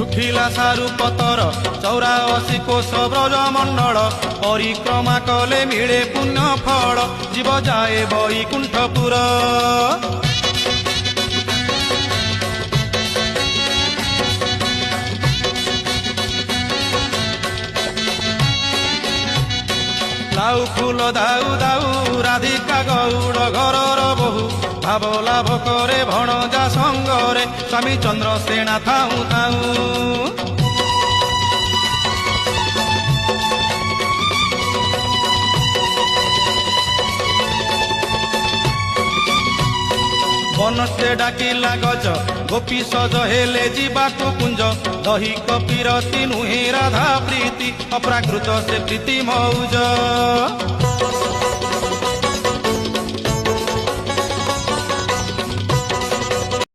ଶୁଖିଲା ସାରୁ ପତର 84 କୋଶ ବ୍ରଜମଣ୍ଡଳ ପରିକ୍ରମା କଲେ ମିଳେ ପୁଣ୍ୟ ଫଳ ଜୀବ ଯାଏ ବୈକୁଣ୍ଠପୁର। ଲାଉ ଫୁଲ ଦାଉ ଦାଉ ରାଧିକା ଗୌଡ଼ ଘରର ବୋହୁ ଭାବ ଲାଭ କରେ ଭଣଜା ସଙ୍ଗରେ ସ୍ୱାମୀ ଚନ୍ଦ୍ରସେନା ଥାଉ ଥାଉ। ବନସ୍ତେ ଡାକିଲା ଗଜ ଗୋପୀ ସଜ ହେଲେ ଯିବାକୁ କୁଞ୍ଜ ଦହି କପିରତି ନୁହେଁ ରାଧା ପ୍ରୀତି ଅପ୍ରାକୃତ ସେ ପ୍ରୀତି ମଉଜ।